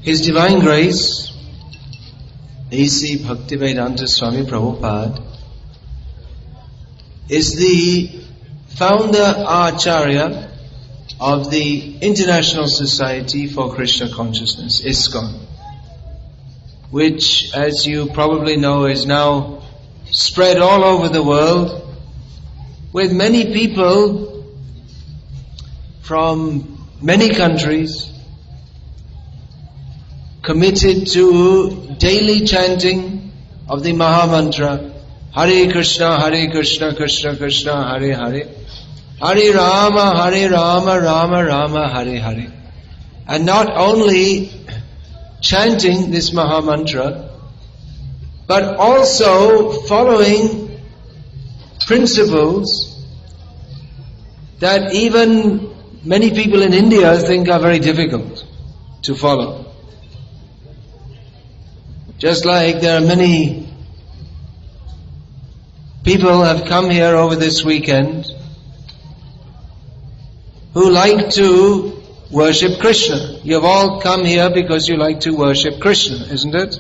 His Divine Grace, A.C. Bhaktivedant Swami Prabhupada, is the founder Acharya of the International Society for Krishna Consciousness, ISKCON, which, as you probably know, is now spread all over the world, with many people from many countries committed to daily chanting of the Maha Mantra, Hare Krishna, Krishna Krishna, Hare Hare, Hare Rama, Rama Rama, Hare Hare. And not only chanting this Maha Mantra, but also following principles that even many people in India think are very difficult to follow. Just like there are many people have come here over this weekend who like to worship Krishna. You've all come here because you like to worship Krishna, isn't it?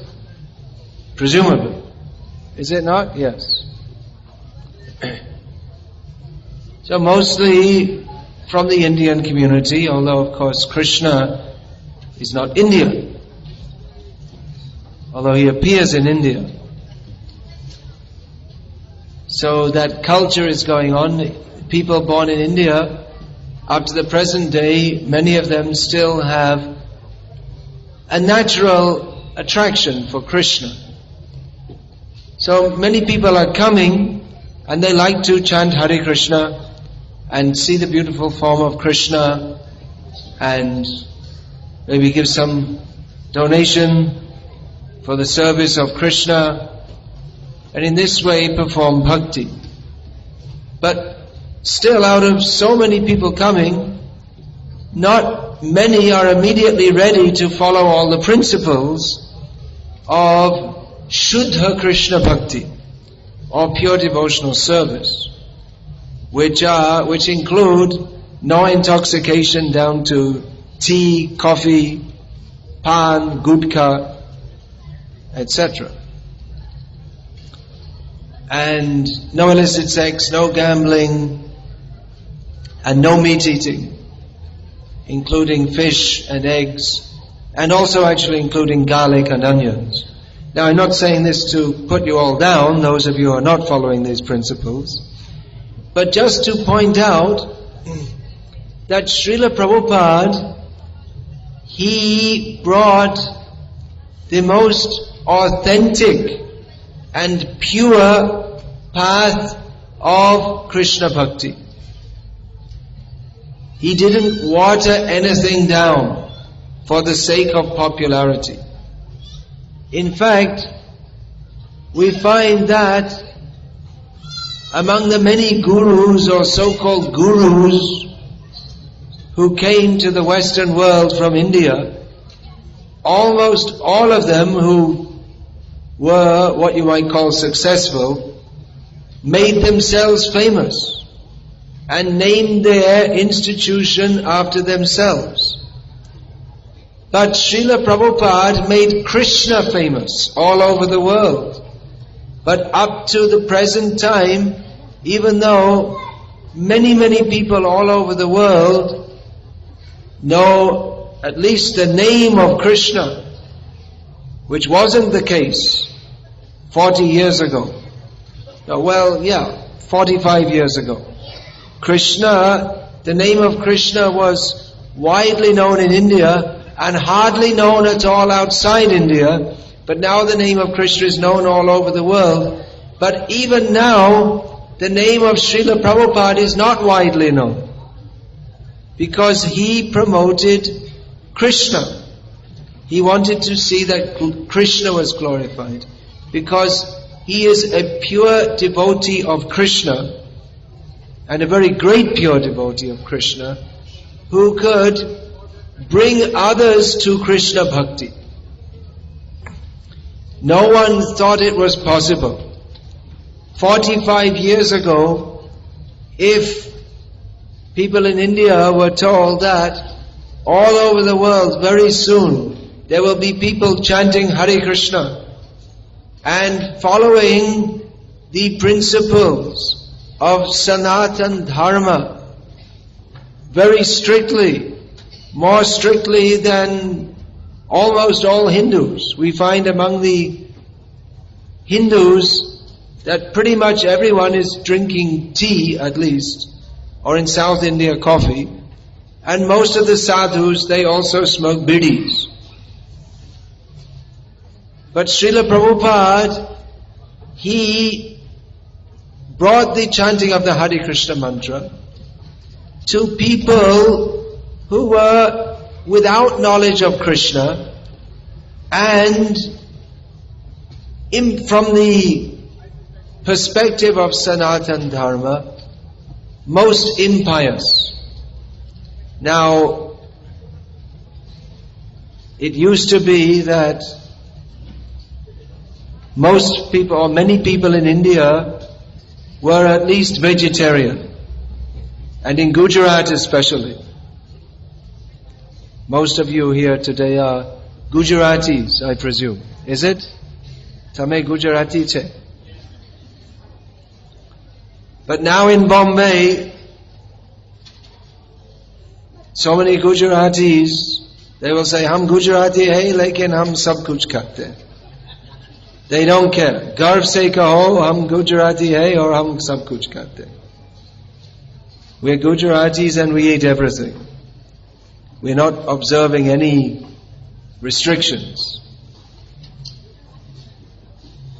Presumably. Is it not? Yes. So mostly from the Indian community, although of course Krishna is not Indian, although he appears in India. So that culture is going on. People born in India, up to the present day, many of them still have a natural attraction for Krishna. So many people are coming and they like to chant Hare Krishna and see the beautiful form of Krishna and maybe give some donation for the service of Krishna, and in this way perform bhakti. But still, out of so many people coming, not many are immediately ready to follow all the principles of Shuddha Krishna Bhakti, or pure devotional service, which include no intoxication down to tea, coffee, pan, gudka, etc. And no illicit sex, no gambling, and no meat eating, including fish and eggs, and also actually including garlic and onions. Now, I'm not saying this to put you all down, those of you who are not following these principles, but just to point out that Srila Prabhupada, he brought the most authentic and pure path of Krishna Bhakti. He didn't water anything down for the sake of popularity. In fact, we find that among the many gurus or so-called gurus who came to the Western world from India, almost all of them who were what you might call successful, made themselves famous and named their institution after themselves. But Srila Prabhupada made Krishna famous all over the world. But up to the present time, even though many, many people all over the world know at least the name of Krishna, which wasn't the case 40 years ago. 45 years ago. Krishna, the name of Krishna was widely known in India and hardly known at all outside India, but now the name of Krishna is known all over the world. But even now, the name of Srila Prabhupada is not widely known, because he promoted Krishna. He wanted to see that Krishna was glorified, because he is a pure devotee of Krishna, and a very great pure devotee of Krishna, who could bring others to Krishna Bhakti. No one thought it was possible 45 years ago, if people in India were told that all over the world very soon there will be people chanting Hare Krishna and following the principles of Sanatan Dharma very strictly, more strictly than almost all Hindus. We find among the Hindus that pretty much everyone is drinking tea at least, or in South India coffee, and most of the sadhus, they also smoke bidis. But Srila Prabhupada, he brought the chanting of the Hare Krishna mantra to people who were without knowledge of Krishna and from the perspective of Sanatan Dharma, most impious. Now, it used to be that most people, or many people in India, were at least vegetarian, and in Gujarat especially. Most of you here today are Gujaratis, I presume. Is it? Tame Gujarati che. But now in Bombay, so many Gujaratis, they will say, "Hum Gujarati hai, lekin hum sab kuch khate hain." They don't care. Garv se kaho, hum Gujarati hai aur hum sab kuch khate hain. We're Gujaratis and we eat everything. We're not observing any restrictions.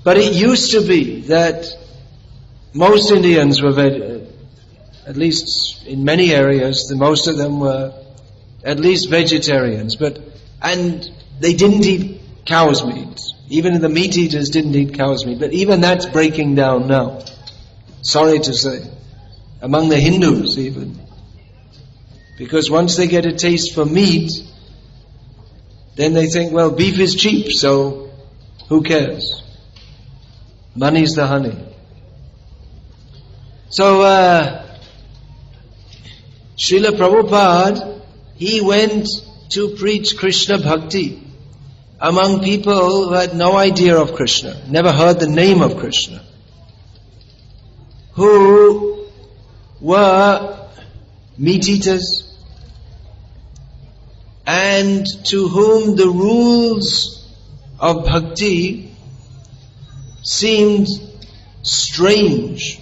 But it used to be that most Indians were, at least in many areas, most of them were at least vegetarians. And they didn't eat cow's meat. Even the meat eaters didn't eat cow's meat. But even that's breaking down now. Sorry to say. Among the Hindus even. Because once they get a taste for meat, then they think, well, beef is cheap, so who cares? Money's the honey. So, Srila Prabhupada, he went to preach Krishna Bhakti among people who had no idea of Krishna, never heard the name of Krishna, who were meat eaters, and to whom the rules of bhakti seemed strange.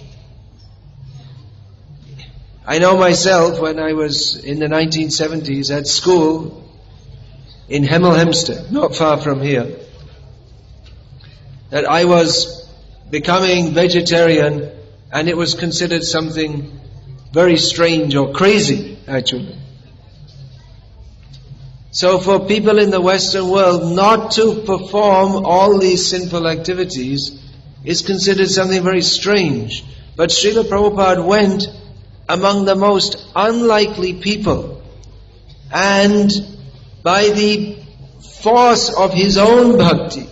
I know myself when I was in the 1970s at school in Hemel Hempstead, not far from here, that I was becoming vegetarian, and it was considered something very strange or crazy, actually. So for people in the Western world not to perform all these sinful activities is considered something very strange. But Srila Prabhupada went among the most unlikely people, and by the force of his own bhakti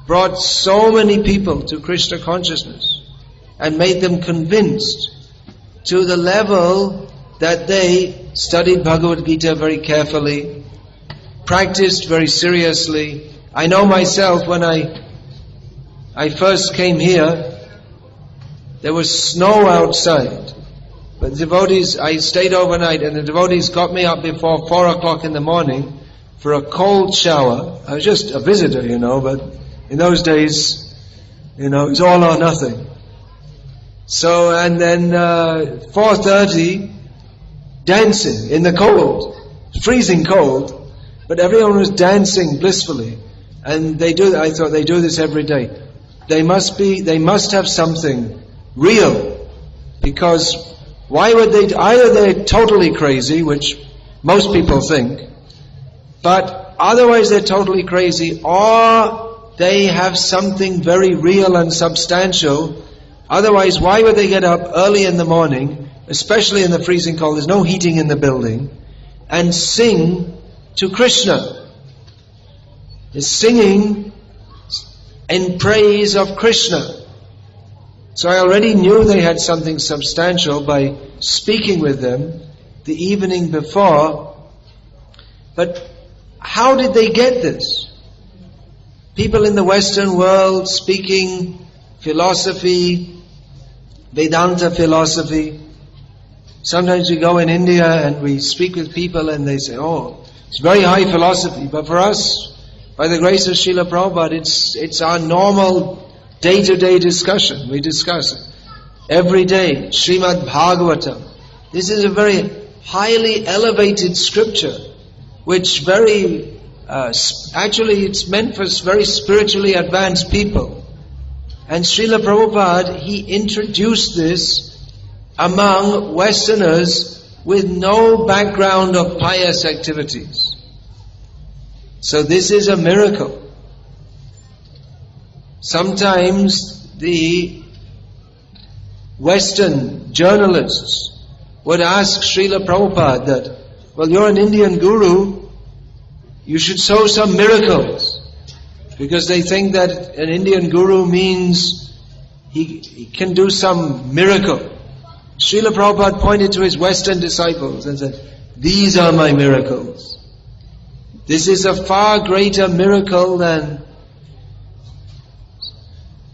brought so many people to Krishna consciousness and made them convinced to the level that they studied Bhagavad Gita very carefully, practiced very seriously. I know myself when I first came here, there was snow outside. But devotees, I stayed overnight, and the devotees got me up before 4 o'clock in the morning for a cold shower. I was just a visitor, but in those days, it was all or nothing. So, and then 4:30, dancing in the cold, freezing cold, but everyone was dancing blissfully. And I thought they do this every day. They must have something real, because why would they? Either they're totally crazy, which most people think, but otherwise they're totally crazy, or they have something very real and substantial. Otherwise, why would they get up early in the morning, especially in the freezing cold, there's no heating in the building, and sing to Krishna? They're singing in praise of Krishna. So I already knew they had something substantial by speaking with them the evening before. But how did they get this? People in the Western world speaking philosophy, Vedanta philosophy. Sometimes we go in India and we speak with people and they say, oh, it's very high philosophy. But for us, by the grace of Srila Prabhupada, it's our normal day-to-day discussion. We discuss it every day. Srimad Bhagavatam. This is a very highly elevated scripture, which actually it's meant for very spiritually advanced people. And Srila Prabhupada, he introduced this among Westerners with no background of pious activities. So this is a miracle. Sometimes the Western journalists would ask Srila Prabhupada that, well, you're an Indian guru, you should show some miracles. Because they think that an Indian guru means he can do some miracle. Srila Prabhupada pointed to his Western disciples and said, these are my miracles. This is a far greater miracle than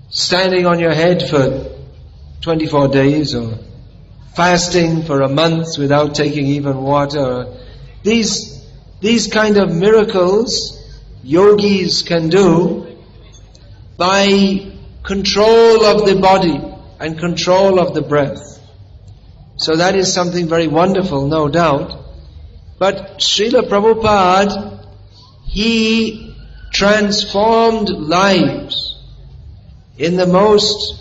standing on your head for 24 days or fasting for a month without taking even water. These kind of miracles yogis can do by control of the body and control of the breath. So that is something very wonderful, no doubt. But Srila Prabhupada, he transformed lives in the most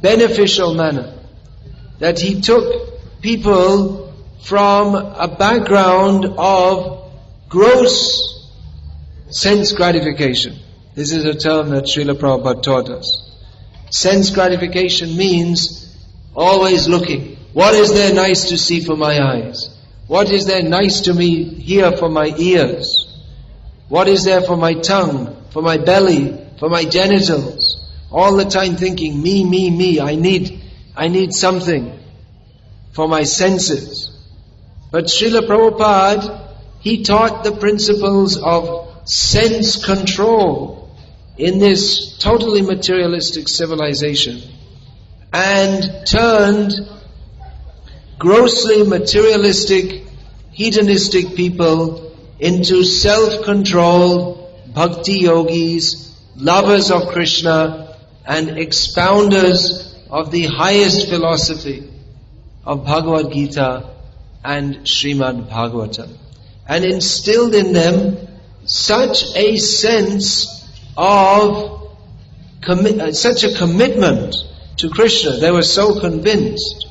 beneficial manner. That he took people from a background of gross sense gratification. This is a term that Srila Prabhupada taught us. Sense gratification means always looking. What is there nice to see for my eyes? What is there nice to me hear for my ears? What is there for my tongue, for my belly, for my genitals? All the time thinking, me, me, me, I need something for my senses. But Srila Prabhupada, he taught the principles of sense control in this totally materialistic civilization and turned grossly materialistic, hedonistic people into self-controlled bhakti yogis, lovers of Krishna and expounders of the highest philosophy of Bhagavad Gita and Srimad Bhagavatam, and instilled in them such a sense of such a commitment to Krishna. They were so convinced.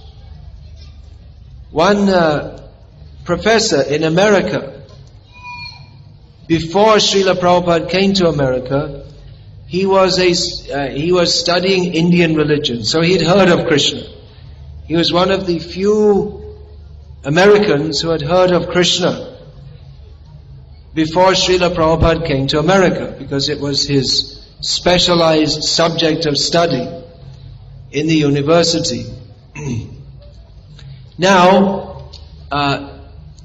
One professor in America, before Srila Prabhupada came to America, he was studying Indian religion, so he had heard of Krishna. He was one of the few Americans who had heard of Krishna before Srila Prabhupada came to America, because it was his specialized subject of study in the university. Now,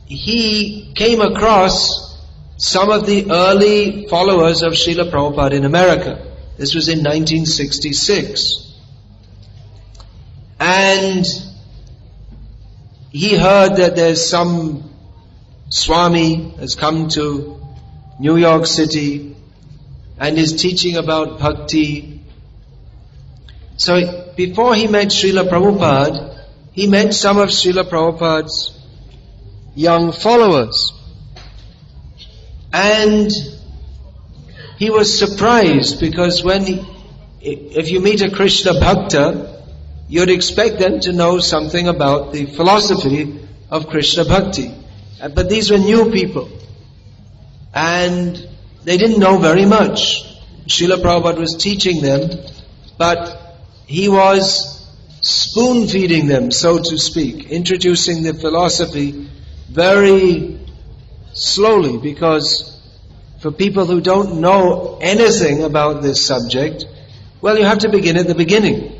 he came across some of the early followers of Srila Prabhupada in America. This was in 1966. And he heard that there's some Swami has come to New York City and is teaching about bhakti. So before he met Srila Prabhupada, he met some of Srila Prabhupada's young followers. And he was surprised, because if you meet a Krishna Bhakta, you'd expect them to know something about the philosophy of Krishna Bhakti. But these were new people, and they didn't know very much. Srila Prabhupada was teaching them, but he was spoon-feeding them, so to speak, introducing the philosophy very slowly, because for people who don't know anything about this subject, well, you have to begin at the beginning.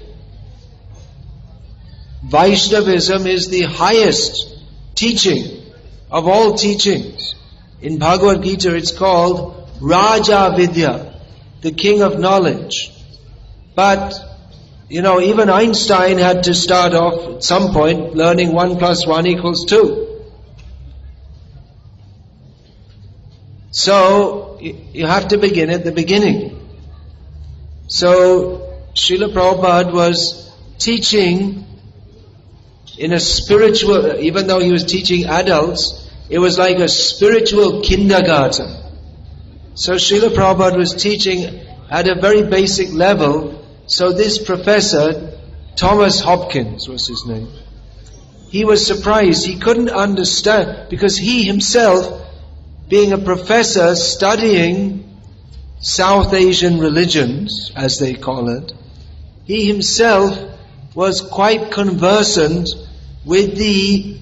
Vaishnavism is the highest teaching of all teachings. In Bhagavad Gita it's called Raja Vidya, the king of knowledge. But, even Einstein had to start off at some point learning 1 + 1 = 2. So, you have to begin at the beginning. So, Srila Prabhupada was teaching in a spiritual, even though he was teaching adults, it was like a spiritual kindergarten. So Srila Prabhupada was teaching at a very basic level. So this professor, Thomas Hopkins was his name, he was surprised. He couldn't understand, because he himself, being a professor studying South Asian religions, as they call it, he himself was quite conversant with the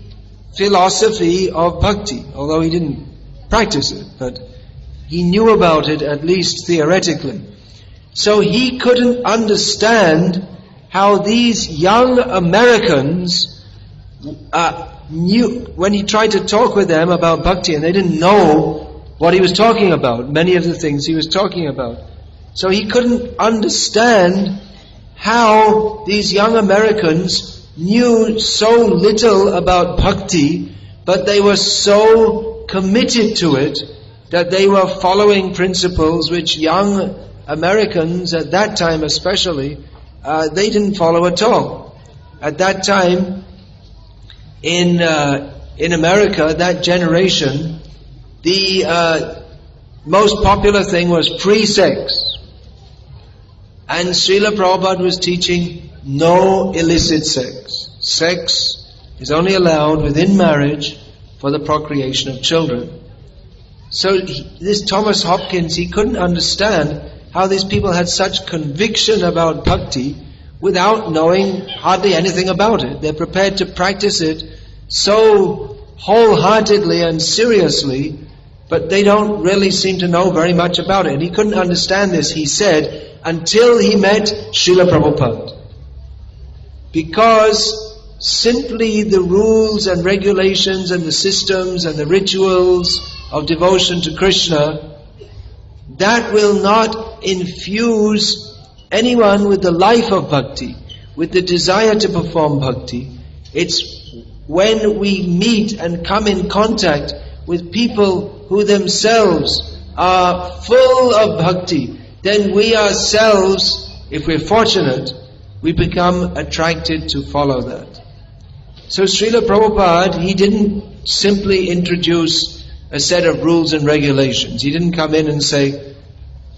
philosophy of bhakti, although he didn't practice it, but he knew about it at least theoretically. So he couldn't understand how these young Americans knew, when he tried to talk with them about bhakti, and they didn't know what he was talking about, many of the things he was talking about. So he couldn't understand how these young Americans knew so little about bhakti, but they were so committed to it that they were following principles which young Americans at that time especially, they didn't follow at all. At that time, in America, that generation, the most popular thing was free sex. And Srila Prabhupada was teaching no illicit sex. Sex is only allowed within marriage for the procreation of children. So this Thomas Hopkins, he couldn't understand how these people had such conviction about bhakti without knowing hardly anything about it. They're prepared to practice it so wholeheartedly and seriously, but they don't really seem to know very much about it. And he couldn't understand this, he said, until he met Srila Prabhupada. Because simply the rules and regulations and the systems and the rituals of devotion to Krishna, that will not infuse anyone with the life of bhakti, with the desire to perform bhakti. It's when we meet and come in contact with people who themselves are full of bhakti, then we ourselves, if we're fortunate, we become attracted to follow that. So Srila Prabhupada, he didn't simply introduce a set of rules and regulations. He didn't come in and say,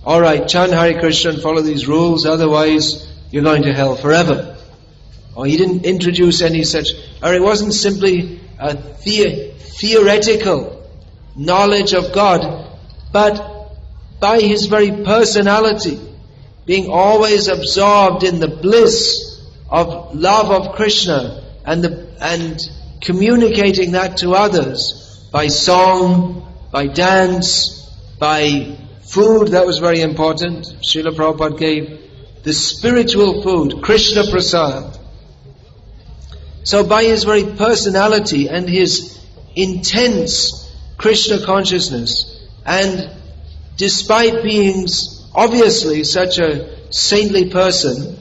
alright, chant Hare Krishna and follow these rules, otherwise you're going to hell forever. Or he didn't introduce any such, or it wasn't simply a theoretical knowledge of God, but by his very personality, being always absorbed in the bliss of love of Krishna and communicating that to others by song, by dance, by food. That was very important. Srila Prabhupada gave the spiritual food, Krishna Prasad. So by his very personality and his intense Krishna consciousness, and despite being obviously such a saintly person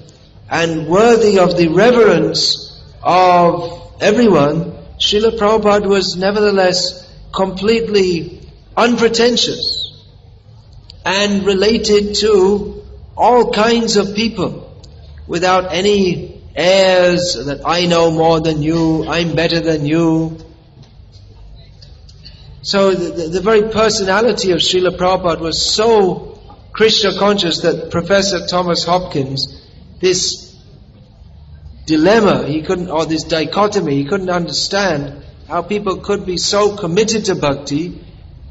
and worthy of the reverence of everyone, Srila Prabhupada was nevertheless completely unpretentious and related to all kinds of people without any airs that I know more than you, I'm better than you. So the very personality of Srila Prabhupada was so Krishna conscious that Professor Thomas Hopkins, this dilemma, or this dichotomy, he couldn't understand how people could be so committed to bhakti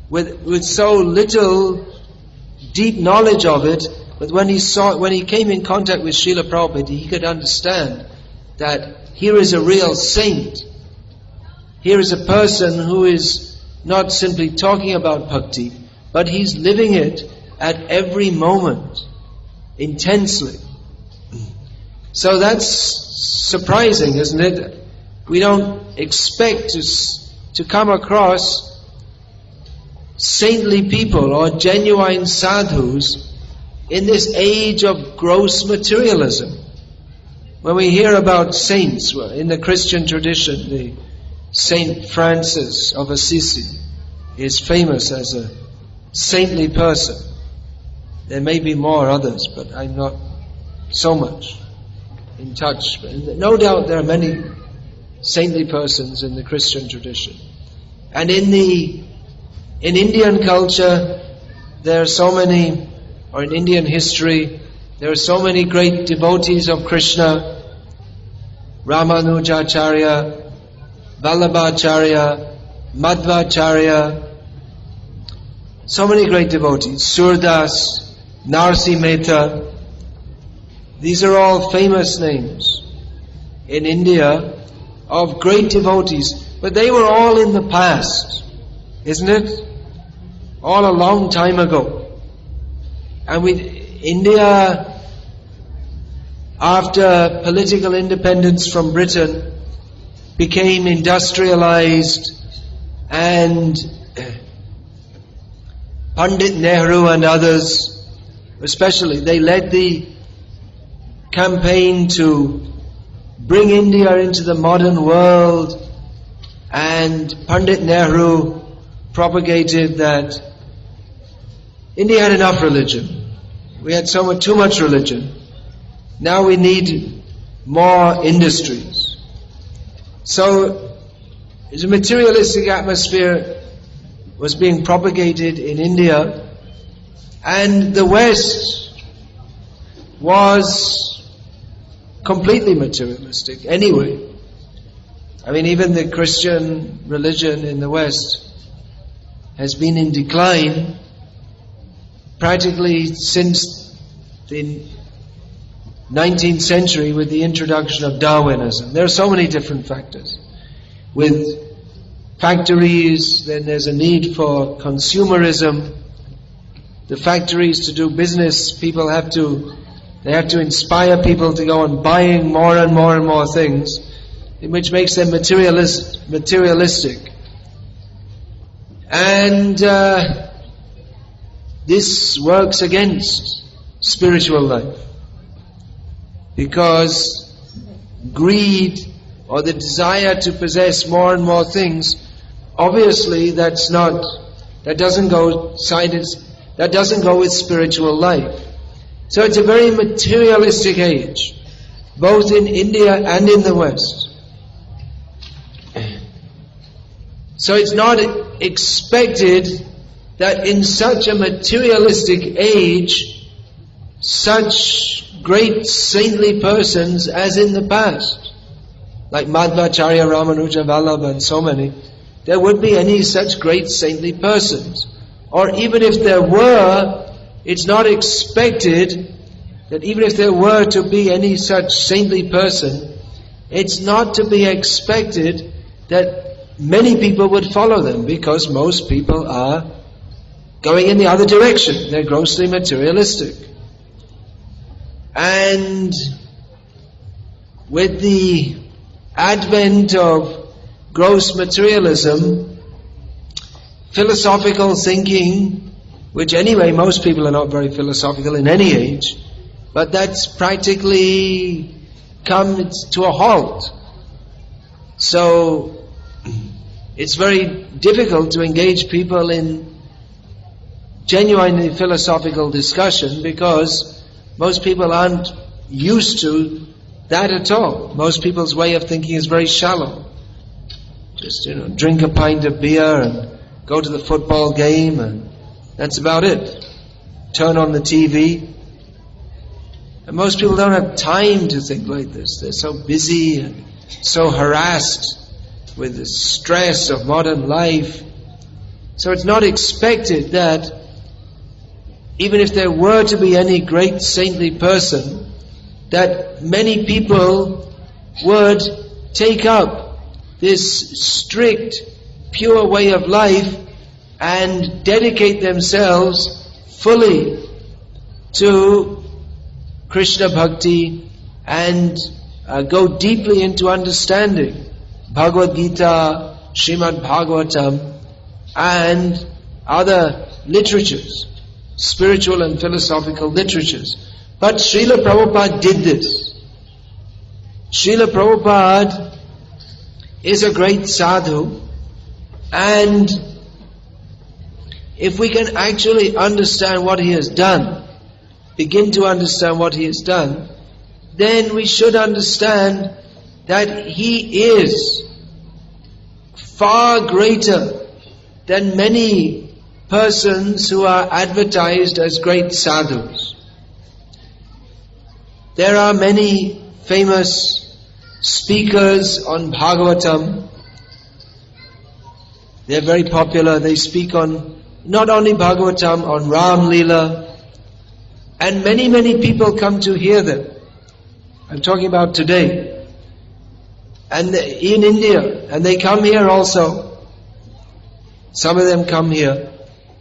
with so little deep knowledge of it. But when he came in contact with Srila Prabhupada, he could understand that here is a real saint. Here is a person who is not simply talking about bhakti, but he's living it at every moment, intensely. So that's surprising, isn't it? We don't expect to come across saintly people or genuine sadhus in this age of gross materialism. When we hear about saints, in the Christian tradition, the Saint Francis of Assisi is famous as a saintly person. There may be more others, but I'm not so much in touch. No doubt there are many saintly persons in the Christian tradition. And in Indian culture, there are so many, or in Indian history, there are so many great devotees of Krishna: Ramanujacharya, Vallabhacharya, Madhvacharya, so many great devotees, Surdas, Narsi Mehta. These are all famous names in India of great devotees, but they were all in the past, isn't it? All a long time ago. And India, after political independence from Britain, became industrialized, and Pandit Nehru and others, especially, they led the campaign to bring India into the modern world, and Pandit Nehru propagated that India had enough religion. We had too much religion. Now we need more industries. So the materialistic atmosphere was being propagated in India, and the West was completely materialistic anyway. I mean, even the Christian religion in the West has been in decline practically since the 19th century with the introduction of Darwinism. There are so many different factors. With factories, then there's a need for consumerism. The factories, to do business, they have to inspire people to go on buying more and more and more things, which makes them materialistic. And this works against spiritual life, because greed or the desire to possess more and more things, obviously that doesn't go with spiritual life. So it's a very materialistic age, both in India and in the West. So it's not expected that in such a materialistic age, such great saintly persons as in the past, like Madhvacharya, Ramanuja, Vallabha and so many, there would be any such great saintly persons. Or even if there were, it's not expected that even if there were to be any such saintly person, it's not to be expected that many people would follow them, because most people are going in the other direction. They're grossly materialistic. And with the advent of gross materialism, philosophical thinking, which anyway most people are not very philosophical in any age, but that's practically come to a halt. So it's very difficult to engage people in genuinely philosophical discussion, because most people aren't used to that at all. Most people's way of thinking is very shallow. Just, drink a pint of beer and go to the football game, and that's about it. Turn on the TV. And most people don't have time to think like this. They're so busy and so harassed with the stress of modern life. So it's not expected that even if there were to be any great saintly person, that many people would take up this strict, pure way of life and dedicate themselves fully to Krishna bhakti and go deeply into understanding Bhagavad Gita, Srimad Bhagavatam, and other literatures, spiritual and philosophical literatures. But Srila Prabhupada did this. Srila Prabhupada is a great sadhu, and if we can actually understand what he has done, begin to understand what he has done, then we should understand that he is far greater than many persons who are advertised as great sadhus. There are many famous speakers on Bhagavatam. They're very popular. They speak on not only Bhagavatam, on Ram Leela, and many people come to hear them. I'm talking about today. And in India, and they come here also. Some of them come here.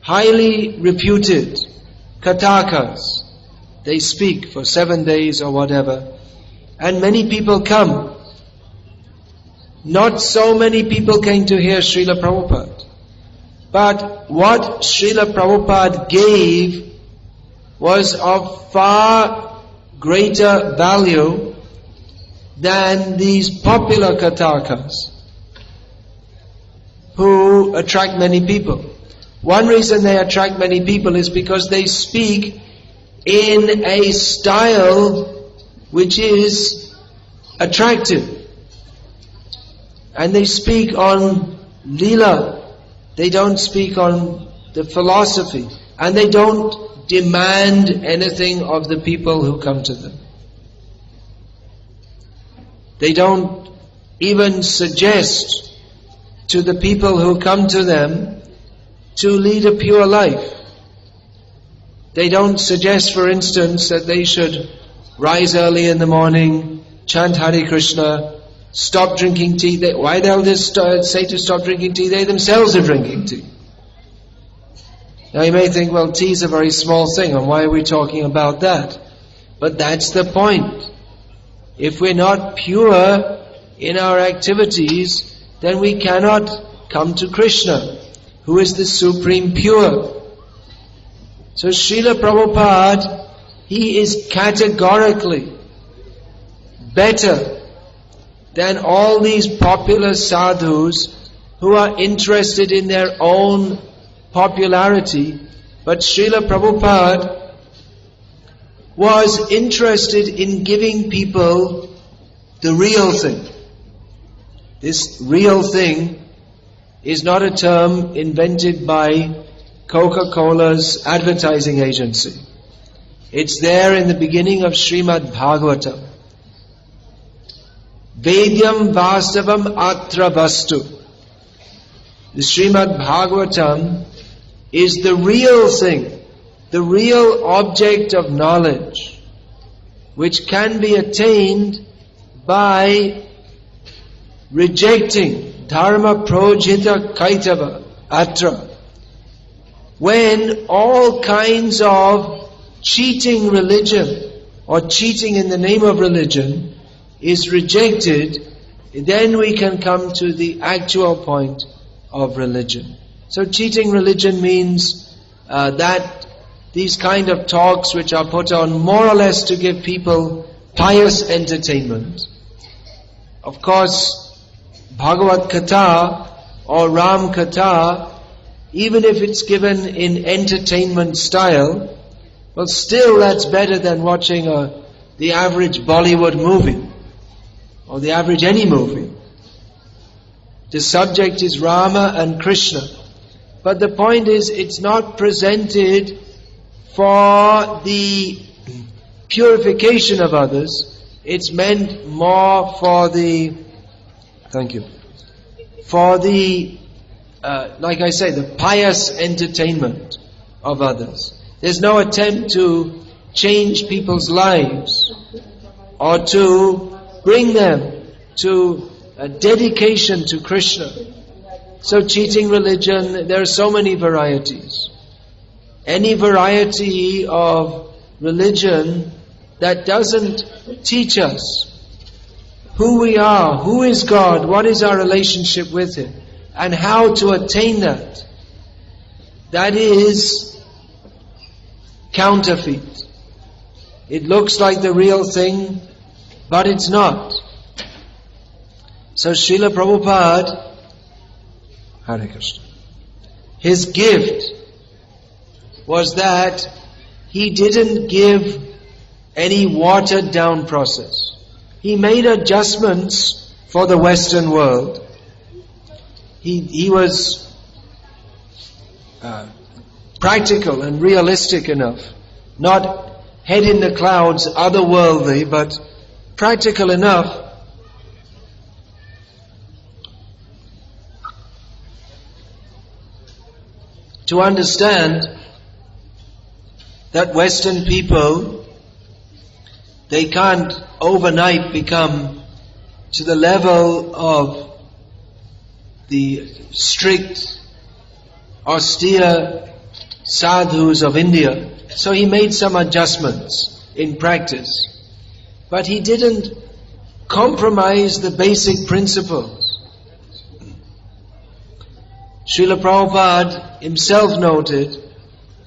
Highly reputed Kathakas. They speak for 7 days or whatever. And many people come. Not so many people came to hear Srila Prabhupada. But what Srila Prabhupada gave was of far greater value than these popular Kathakas who attract many people. One reason they attract many people is because they speak in a style which is attractive. And they speak on Leela. They don't speak on the philosophy. And they don't demand anything of the people who come to them. They don't even suggest to the people who come to them to lead a pure life. They don't suggest, for instance, that they should rise early in the morning, chant Hare Krishna, stop drinking tea. Why they'll just say to stop drinking tea? They themselves are drinking tea. Now you may think, well, tea is a very small thing, and why are we talking about that? But that's the point. If we're not pure in our activities, then we cannot come to Krishna, who is the supreme pure. So Srila Prabhupada, he is categorically better than all these popular sadhus who are interested in their own popularity. But Srila Prabhupada was interested in giving people the real thing. This real thing is not a term invented by Coca-Cola's advertising agency. It's there in the beginning of Srimad Bhagavatam. Vedyam Vastavam Atra Vastu. The Srimad Bhagavatam is the real thing, the real object of knowledge, which can be attained by rejecting dharma projita kaitava atra. When all kinds of cheating religion or cheating in the name of religion is rejected, then we can come to the actual point of religion. So cheating religion means that these kind of talks which are put on more or less to give people pious entertainment. Of course, Bhagavad Katha or Ram Katha, even if it's given in entertainment style, well, still that's better than watching the average Bollywood movie or the average any movie. The subject is Rama and Krishna. But the point is, it's not presented for the purification of others. It's meant more for the, for the, like I say, the pious entertainment of others. There's no attempt to change people's lives or to bring them to a dedication to Krishna. So cheating religion, there are so many varieties. Any variety of religion that doesn't teach us who we are, who is God, what is our relationship with Him, and how to attain that. that is counterfeit. It looks like the real thing, but it's not. So Srila Prabhupada, Hare Krishna, his gift was that he didn't give any watered down process. He made adjustments for the Western world. He was practical and realistic enough, not head in the clouds, otherworldly, but practical enough to understand that Western people, they can't overnight become to the level of the strict, austere sadhus of India. So he made some adjustments in practice. But he didn't compromise the basic principles. Srila Prabhupada himself noted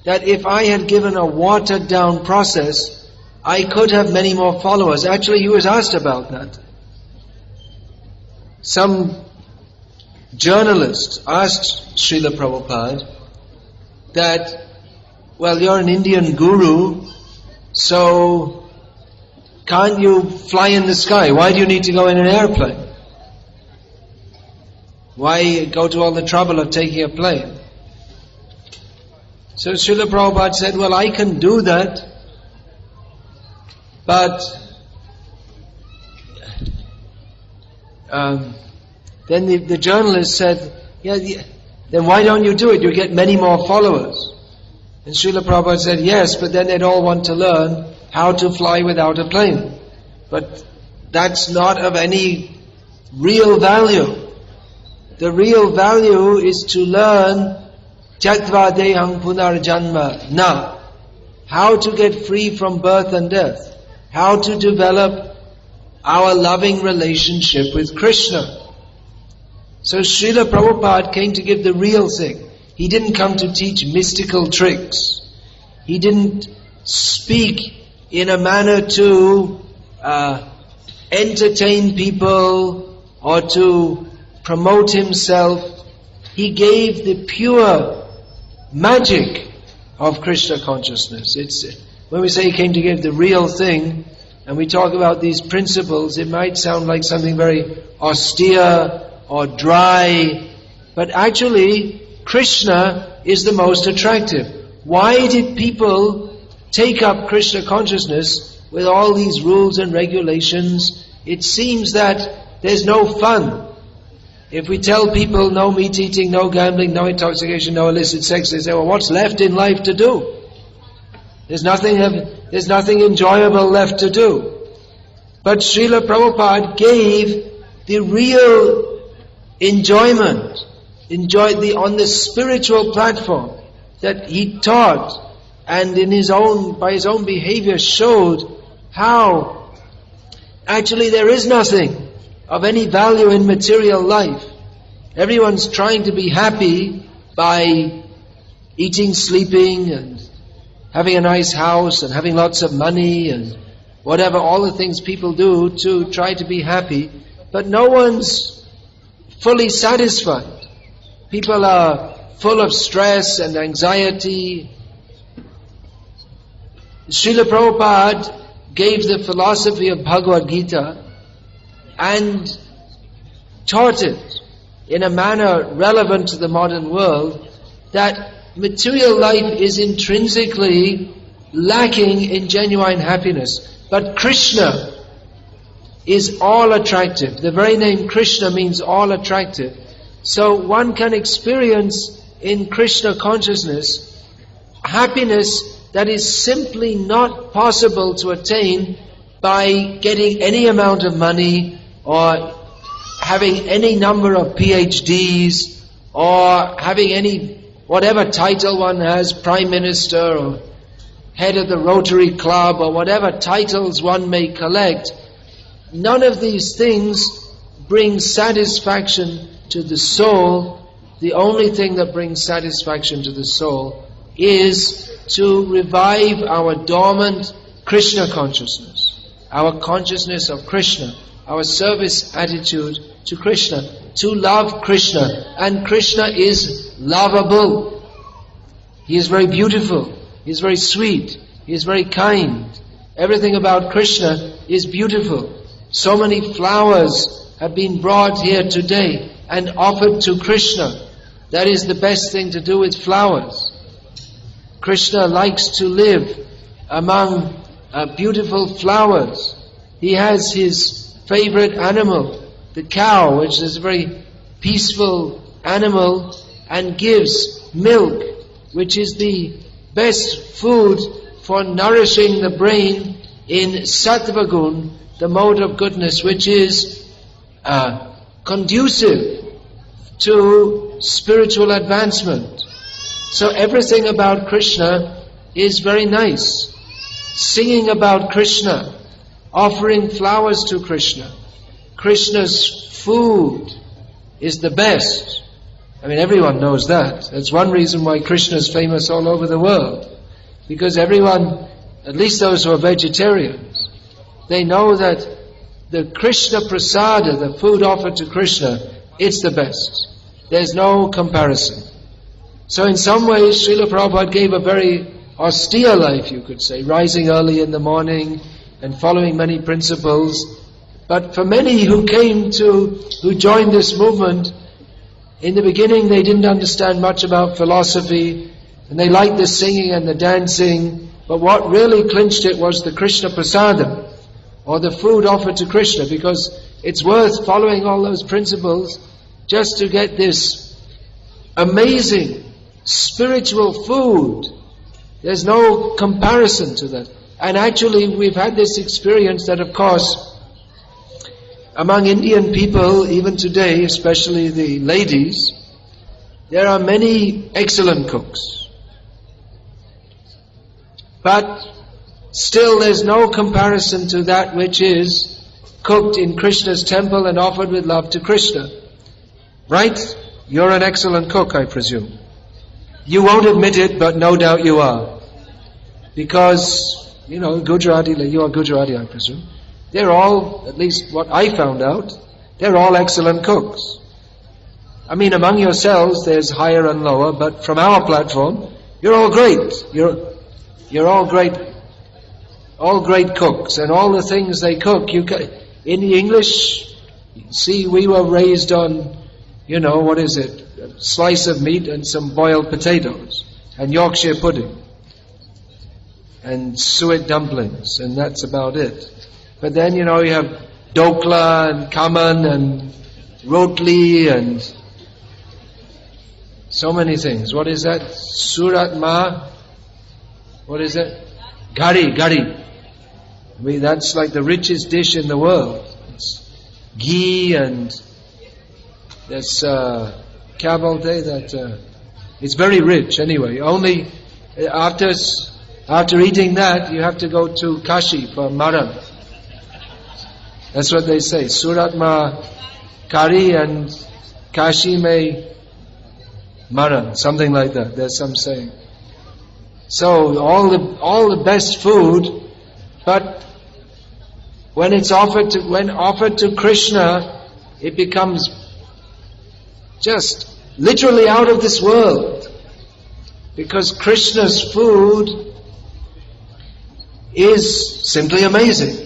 that if I had given a watered down process, I could have many more followers. Actually, he was asked about that. Some journalist asked Srila Prabhupada that, well, you're an Indian guru, so can't you fly in the sky? Why do you need to go in an airplane? Why go to all the trouble of taking a plane? So Srila Prabhupada said, well, I can do that, but then the journalist said, yeah, then why don't you do it? You get many more followers. And Srila Prabhupada said, yes, but then they'd all want to learn how to fly without a plane. But that's not of any real value. The real value is to learn Tyaktva dehang punar janma na, how to get free from birth and death, how to develop our loving relationship with Krishna. So Srila Prabhupada came to give the real thing. He didn't come to teach mystical tricks. He didn't speak in a manner to entertain people or to promote himself. He gave the pure magic of Krishna consciousness. When we say he came to give the real thing, and we talk about these principles, it might sound like something very austere or dry, but actually Krishna is the most attractive. Why did people take up Krishna consciousness with all these rules and regulations? It seems that there's no fun. If we tell people no meat eating, no gambling, no intoxication, no illicit sex, they say, well, what's left in life to do? There's nothing enjoyable left to do. But Srila Prabhupada gave the real enjoyment, on the spiritual platform that he taught, and by his own behavior showed how actually there is nothing of any value in material life. Everyone's trying to be happy by eating, sleeping, and having a nice house, and having lots of money, and whatever, all the things people do to try to be happy, but no one's fully satisfied. People are full of stress and anxiety. Srila Prabhupada gave the philosophy of Bhagavad Gita and taught it in a manner relevant to the modern world, that material life is intrinsically lacking in genuine happiness. But Krishna is all attractive. The very name Krishna means all attractive. So one can experience in Krishna consciousness happiness that is simply not possible to attain by getting any amount of money or having any number of PhDs or having any, whatever title one has, Prime Minister or head of the Rotary Club or whatever titles one may collect. None of these things bring satisfaction to the soul the only thing that brings satisfaction to the soul is to revive our dormant Krishna consciousness, our consciousness of Krishna, our service attitude to Krishna, to love Krishna. And Krishna is lovable. He is very beautiful. He is very sweet. He is very kind. Everything about Krishna is beautiful. So many flowers have been brought here today and offered to Krishna. That is the best thing to do with flowers. Krishna likes to live among beautiful flowers. He has his favorite animal, the cow, which is a very peaceful animal and gives milk, which is the best food for nourishing the brain in sattva gun, the mode of goodness, which is conducive to spiritual advancement. So everything about Krishna is very nice. Singing about Krishna, offering flowers to Krishna. Krishna's food is the best. I mean, everyone knows that. That's one reason why Krishna is famous all over the world. Because everyone, at least those who are vegetarians, they know that the Krishna prasada, the food offered to Krishna, it's the best. There's no comparison. So in some ways, Srila Prabhupada gave a very austere life, you could say, rising early in the morning and following many principles. But for many who joined this movement, in the beginning they didn't understand much about philosophy, and they liked the singing and the dancing, but what really clinched it was the Krishna prasadam, or the food offered to Krishna, because it's worth following all those principles just to get this amazing spiritual food. There's no comparison to that. And actually we've had this experience that, of course, among Indian people, even today, especially the ladies, there are many excellent cooks. But still there's no comparison to that which is cooked in Krishna's temple and offered with love to Krishna. Right? You're an excellent cook, I presume. You won't admit it, but no doubt you are. Because, Gujarati, you are Gujarati, I presume. They're all, at least what I found out, they're all excellent cooks. I mean, among yourselves, there's higher and lower, but from our platform, you're all great. You're all great cooks, and all the things they cook, in the English, see, we were raised on, what is it? A slice of meat and some boiled potatoes, and Yorkshire pudding, and suet dumplings, and that's about it. But then, you have dokla and kaman and rotli and so many things. What is that? Surat ma? What is it? Gari. I mean, that's like the richest dish in the world. It's ghee and there's kya bolte, that it's very rich anyway. Only after eating that, you have to go to Kashi for Maran. That's what they say. Surat ma kari and Kashi may Maran, something like that. There's some saying. So all the best food, but when offered to Krishna, it becomes just literally out of this world. Because Krishna's food is simply amazing.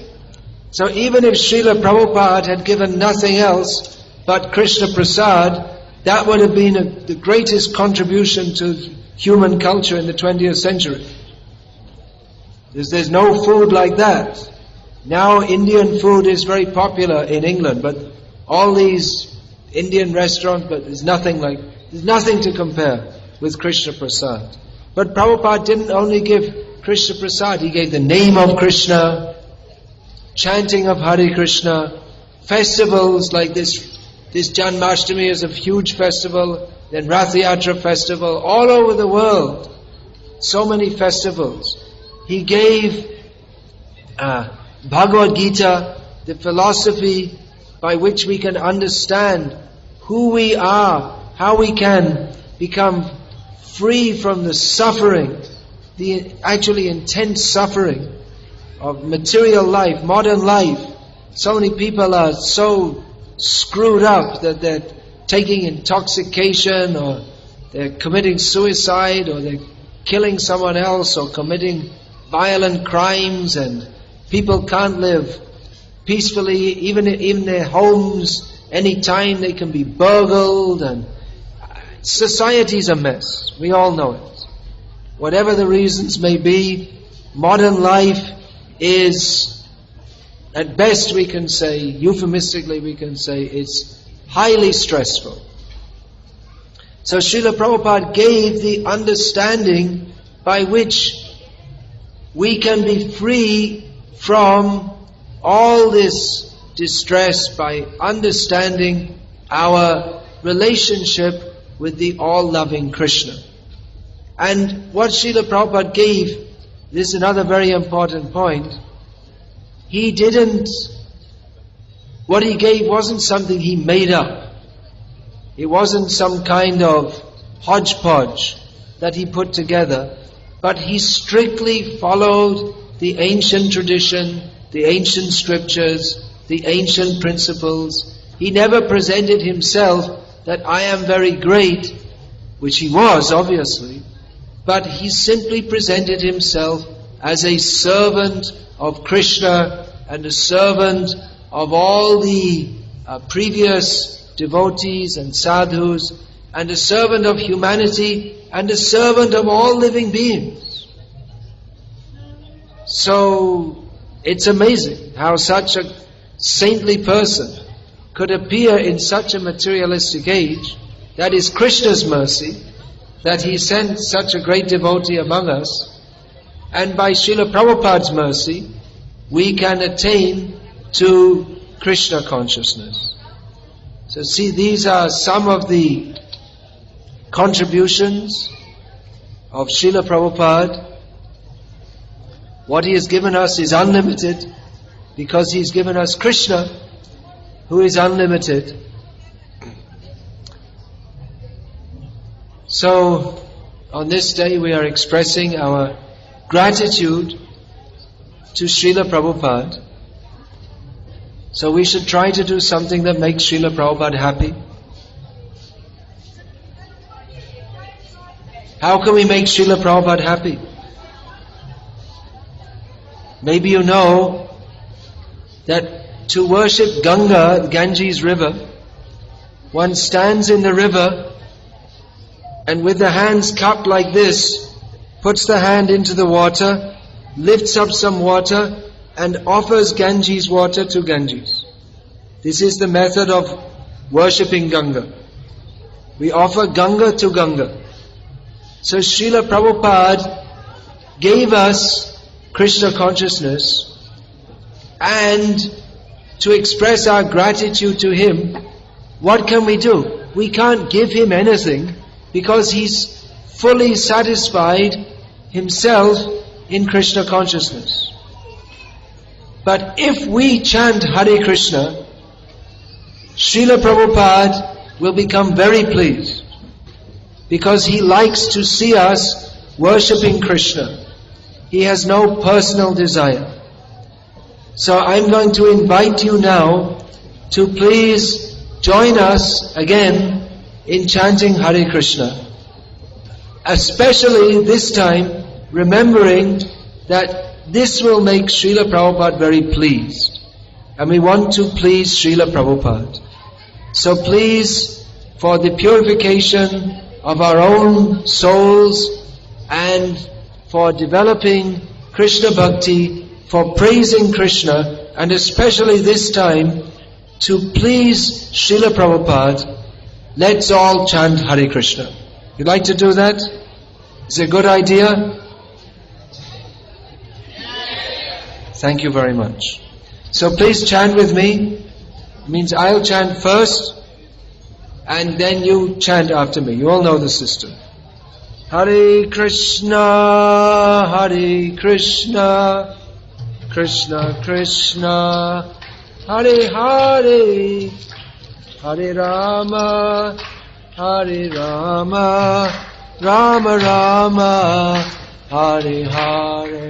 So even if Srila Prabhupada had given nothing else but Krishna Prasad, that would have been the greatest contribution to human culture in the 20th century. There's no food like that. Now Indian food is very popular in England, but all these Indian restaurants, but there's nothing to compare with Krishna Prasad. But Prabhupada didn't only give Krishna Prasad, he gave the name of Krishna, chanting of Hare Krishna, festivals like this Janmashtami is a huge festival, then Rath Yatra festival, all over the world, so many festivals. He gave Bhagavad Gita, the philosophy by which we can understand who we are, how we can become free from the suffering, the actually intense suffering of material life, modern life. So many people are so screwed up that they're taking intoxication, or they're committing suicide, or they're killing someone else, or committing violent crimes, and people can't live peacefully, even in their homes. Anytime they can be burgled, and society's a mess. We all know it. Whatever the reasons may be, modern life is, at best we can say, euphemistically we can say, it's highly stressful. So Srila Prabhupada gave the understanding by which we can be free from all this distress by understanding our relationship with the all-loving Krishna. And what Srila Prabhupada gave, this is another very important point, what he gave wasn't something he made up. It wasn't some kind of hodgepodge that he put together, but he strictly followed the ancient tradition, the ancient scriptures, the ancient principles. He never presented himself that I am very great, which he was obviously, but he simply presented himself as a servant of Krishna and a servant of all the previous devotees and sadhus, and a servant of humanity, and a servant of all living beings. So it's amazing how such a saintly person could appear in such a materialistic age. That is Krishna's mercy, that he sent such a great devotee among us, and by Srila Prabhupada's mercy we can attain to Krishna consciousness. So see, these are some of the contributions of Srila Prabhupada. What he has given us is unlimited, because he's given us Krishna, who is unlimited. So, on this day we are expressing our gratitude to Srila Prabhupada. So we should try to do something that makes Srila Prabhupada happy. How can we make Srila Prabhupada happy? Maybe you know that to worship Ganga, the Ganges river, one stands in the river and with the hands cupped like this, puts the hand into the water, lifts up some water and offers Ganges water to Ganges. This is the method of worshipping Ganga. We offer Ganga to Ganga. So Srila Prabhupada gave us Krishna consciousness, and to express our gratitude to him, what can we do? We can't give him anything because he's fully satisfied himself in Krishna consciousness. But if we chant Hare Krishna, Srila Prabhupada will become very pleased, because he likes to see us worshipping Krishna. He has no personal desire. So I'm going to invite you now to please join us again in chanting Hare Krishna. Especially this time, remembering that this will make Srila Prabhupada very pleased. And we want to please Srila Prabhupada. So please, for the purification of our own souls and for developing Krishna Bhakti, for praising Krishna, and especially this time, to please Srila Prabhupada, let's all chant Hare Krishna. You'd like to do that? Is it a good idea? Thank you very much. So please chant with me. It means I'll chant first, and then you chant after me. You all know the system. Hare Krishna, Hare Krishna, Krishna Krishna, Hare Hare, Hare Rama, Hare Rama, Rama Rama, Hare Hare.